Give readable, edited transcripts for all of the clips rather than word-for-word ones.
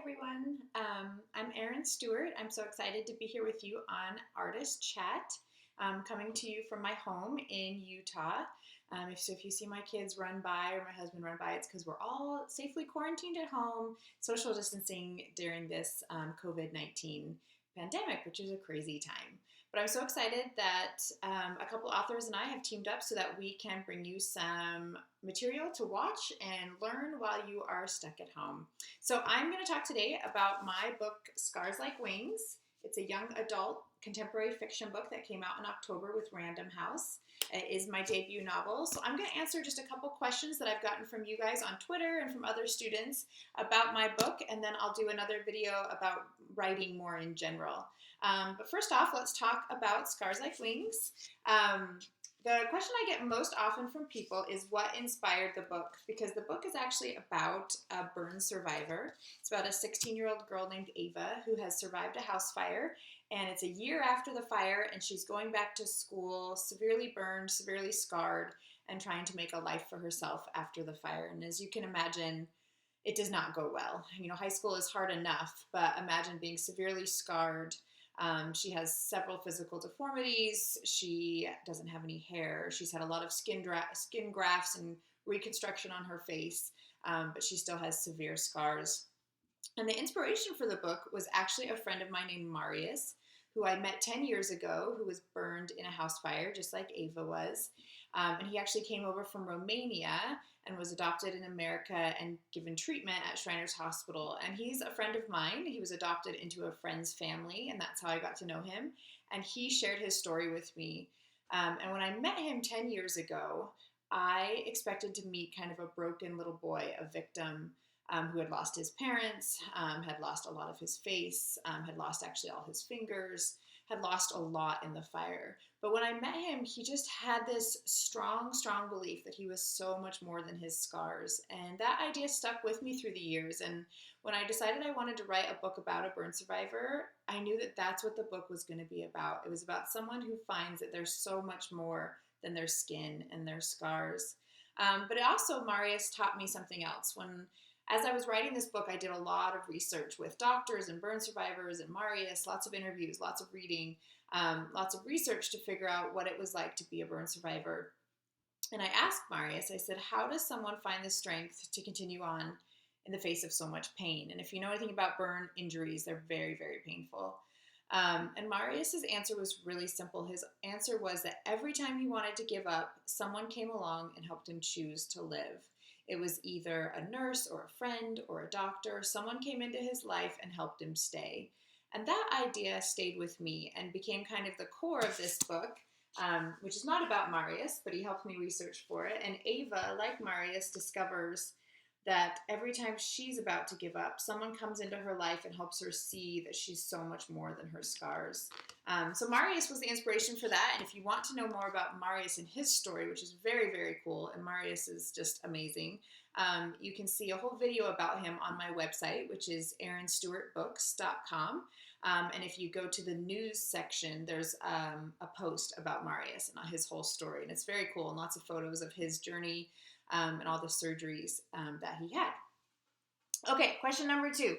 everyone. I'm Erin Stewart. I'm so excited to be here with you on Artist Chat, coming to you from my home in Utah. If you see my kids run by or my husband run by, it's because we're all safely quarantined at home, social distancing during this COVID-19 pandemic, which is a crazy time. But I'm so excited that a couple authors and I have teamed up so that we can bring you some material to watch and learn while you are stuck at home. So I'm going to talk today about my book, Scars Like Wings. It's a young adult contemporary fiction book that came out in October with Random House. It is my debut novel. So I'm going to answer just a couple questions that I've gotten from you guys on Twitter and from other students about my book, and then I'll do another video about writing more in general. But first off, let's talk about Scars Like Wings. The question I get most often from people is what inspired the book, because the book is actually about a burn survivor. It's about a 16-year-old girl named Ava who has survived a house fire, and it's a year after the fire, and she's going back to school, severely burned, severely scarred, and trying to make a life for herself after the fire. And as you can imagine, it does not go well. You know, high school is hard enough, but imagine being severely scarred. She has several physical deformities. She doesn't have any hair. She's had a lot of skin grafts and reconstruction on her face, but she still has severe scars. And the inspiration for the book was actually a friend of mine named Marius, who I met 10 years ago, who was burned in a house fire, just like Ava was. And he actually came over from Romania and was adopted in America and given treatment at Shriners Hospital. And he's a friend of mine. He was adopted into a friend's family, and that's how I got to know him. And he shared his story with me. And when I met him 10 years ago, I expected to meet kind of a broken little boy, a victim who had lost his parents, had lost a lot of his face, had lost actually all his fingers, had lost a lot in the fire. But when I met him, he just had this strong, strong belief that he was so much more than his scars. And that idea stuck with me through the years. And when I decided I wanted to write a book about a burn survivor, I knew that that's what the book was going to be about. It was about someone who finds that there's so much more than their skin and their scars. But also, Marius taught me something else. As I was writing this book, I did a lot of research with doctors and burn survivors and Marius, lots of interviews, lots of reading, lots of research to figure out what it was like to be a burn survivor. And I asked Marius, I said, how does someone find the strength to continue on in the face of so much pain? And if you know anything about burn injuries, they're very, very painful. And Marius's answer was really simple. His answer was that every time he wanted to give up, someone came along and helped him choose to live. It was either a nurse or a friend or a doctor. Someone came into his life and helped him stay. And that idea stayed with me and became kind of the core of this book, which is not about Marius, but he helped me research for it. And Ava, like Marius, discovers that every time she's about to give up, someone comes into her life and helps her see that she's so much more than her scars. So Marius was the inspiration for that. And if you want to know more about Marius and his story, which is very, very cool, and Marius is just amazing, you can see a whole video about him on my website, which is erinstewartbooks.com. And if you go to the news section, there's a post about Marius and his whole story. And it's very cool, and lots of photos of his journey and all the surgeries that he had. Okay, question number 2.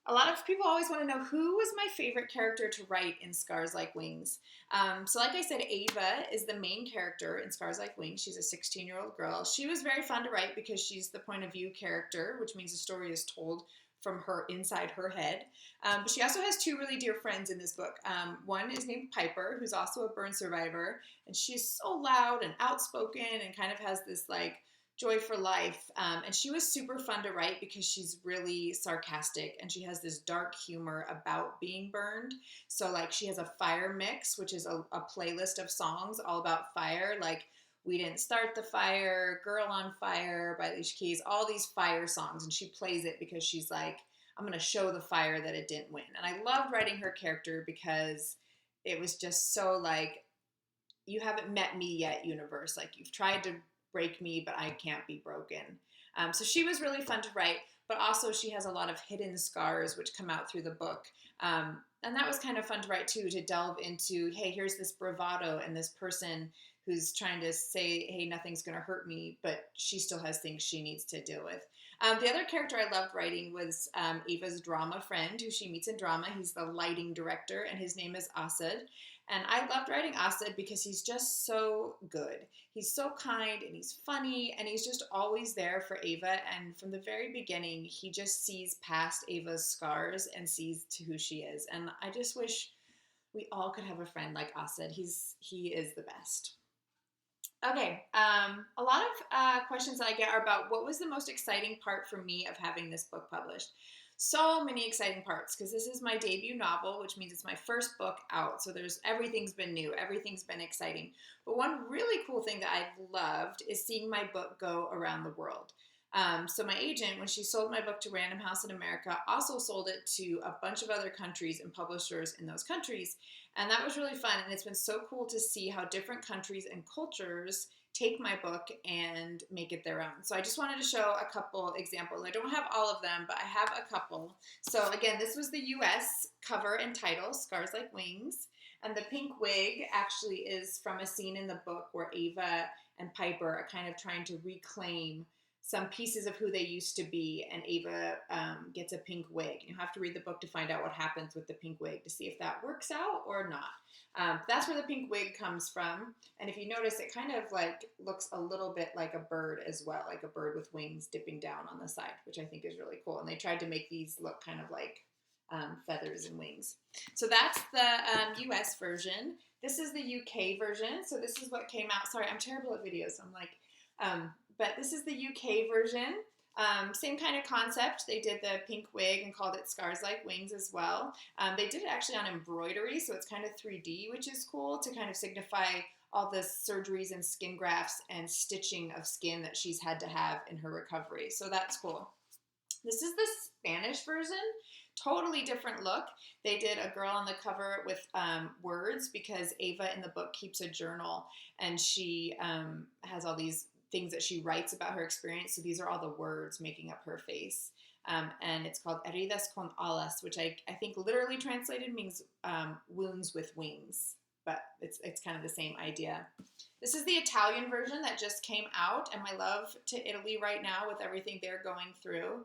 A lot of people always want to know who was my favorite character to write in Scars Like Wings. So like I said, Ava is the main character in Scars Like Wings. She's a 16-year-old girl. She was very fun to write because she's the point of view character, which means the story is told from her inside her head. But she also has 2 really dear friends in this book. One is named Piper, who's also a burn survivor, and she's so loud and outspoken and kind of has this like joy for life. And she was super fun to write because she's really sarcastic and she has this dark humor about being burned. So like she has a fire mix, which is a playlist of songs all about fire, like We Didn't Start the Fire, Girl on Fire by Alicia Keys, all these fire songs. And she plays it because she's like, I'm going to show the fire that it didn't win. And I loved writing her character because it was just so like, you haven't met me yet, universe. Like you've tried to break me, but I can't be broken. So she was really fun to write, but also she has a lot of hidden scars which come out through the book. And that was kind of fun to write too, to delve into, hey, here's this bravado and this person who's trying to say, hey, nothing's going to hurt me, but she still has things she needs to deal with. The other character I loved writing was Ava's drama friend, who she meets in drama. He's the lighting director, and his name is Asad. And I loved writing Asad because he's just so good. He's so kind, and he's funny, and he's just always there for Ava. And from the very beginning, he just sees past Ava's scars and sees to who she is. And I just wish we all could have a friend like Asad. He is the best. Okay, a lot of questions that I get are about what was the most exciting part for me of having this book published. So many exciting parts because this is my debut novel, which means it's my first book out. So everything's been new, everything's been exciting. But one really cool thing that I've loved is seeing my book go around the world. So my agent, when she sold my book to Random House in America, also sold it to a bunch of other countries and publishers in those countries. And that was really fun. And it's been so cool to see how different countries and cultures take my book and make it their own. So I just wanted to show a couple examples. I don't have all of them, but I have a couple. So again, this was the US cover and title, Scars Like Wings. And the pink wig actually is from a scene in the book where Ava and Piper are kind of trying to reclaim some pieces of who they used to be, and Ava gets a pink wig. You have to read the book to find out what happens with the pink wig to see if that works out or not. That's where the pink wig comes from, and if you notice, it kind of like looks a little bit like a bird as well, like a bird with wings dipping down on the side, which I think is really cool. And they tried to make these look kind of like feathers and wings. So that's the US version. This is the UK version. So this is what came out. Sorry, I'm terrible at videos. So I'm like, but this is the UK version. Same kind of concept. They did the pink wig and called it Scars Like Wings as well. They did it actually on embroidery, so it's kind of 3D, which is cool to kind of signify all the surgeries and skin grafts and stitching of skin that she's had to have in her recovery. So that's cool. This is the Spanish version. Totally different look. They did a girl on the cover with words because Ava in the book keeps a journal, and she has all these things that she writes about her experience. So these are all the words making up her face. And it's called Heridas con alas, which I think literally translated means wounds with wings, but it's kind of the same idea. This is the Italian version that just came out, and my love to Italy right now with everything they're going through.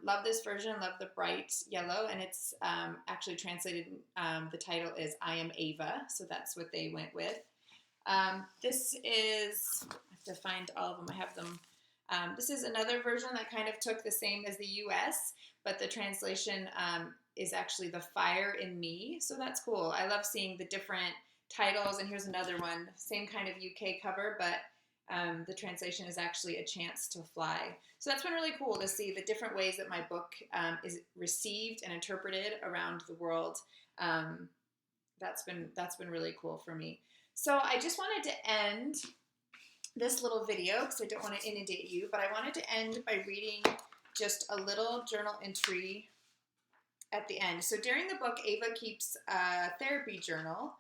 Love this version, love the bright yellow, and it's actually translated, the title is I Am Ava, so that's what they went with. This is, I have to find all of them, I have them. This is another version that kind of took the same as the US, but the translation is actually The Fire in Me, so that's cool. I love seeing the different titles, and here's another one, same kind of UK cover, but the translation is actually A Chance to Fly. So that's been really cool to see the different ways that my book is received and interpreted around the world. That's been really cool for me. So I just wanted to end this little video because I don't want to inundate you, but I wanted to end by reading just a little journal entry at the end. So during the book, Ava keeps a therapy journal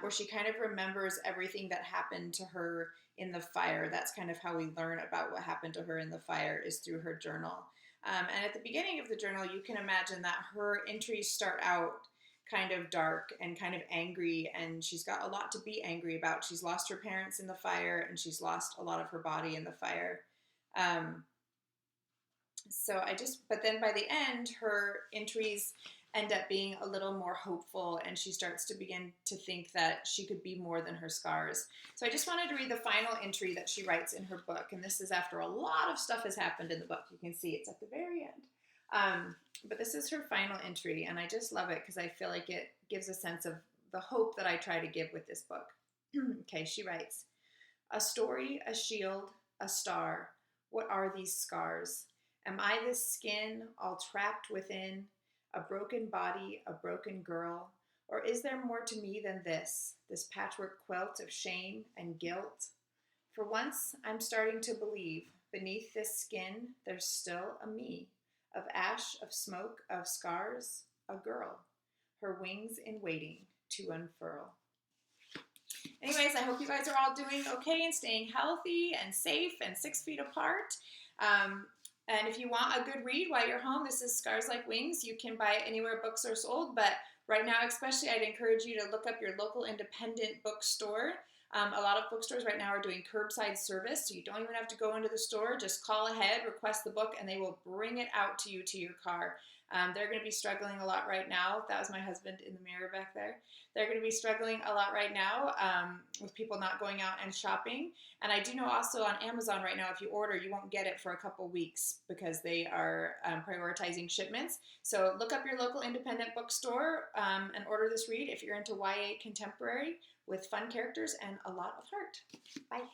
where she kind of remembers everything that happened to her in the fire. That's kind of how we learn about what happened to her in the fire, is through her journal. And at the beginning of the journal, you can imagine that her entries start out kind of dark and kind of angry, and she's got a lot to be angry about. She's lost her parents in the fire, and she's lost a lot of her body in the fire. But then by the end, her entries end up being a little more hopeful, and she starts to begin to think that she could be more than her scars. So I just wanted to read the final entry that she writes in her book, and this is after a lot of stuff has happened in the book. You can see it's at the very end. But this is her final entry, and I just love it because I feel like it gives a sense of the hope that I try to give with this book. Okay, she writes, "A story, a shield, a star. What are these scars? Am I this skin all trapped within? A broken body, a broken girl? Or is there more to me than this patchwork quilt of shame and guilt? For once, I'm starting to believe beneath this skin there's still a me, of ash, of smoke, of scars, a girl, her wings in waiting to unfurl." Anyways, I hope you guys are all doing okay and staying healthy and safe and 6 feet apart. And if you want a good read while you're home, this is Scars Like Wings. You can buy it anywhere books are sold, but right now especially I'd encourage you to look up your local independent bookstore. A lot of bookstores right now are doing curbside service, so you don't even have to go into the store. Just call ahead, request the book, and they will bring it out to you to your car. They're going to be struggling a lot right now. That was my husband in the mirror back there. They're going to be struggling a lot right now with people not going out and shopping. And I do know also on Amazon right now, if you order, you won't get it for a couple weeks because they are prioritizing shipments. So look up your local independent bookstore and order this read if you're into YA contemporary with fun characters and a lot of heart. Bye.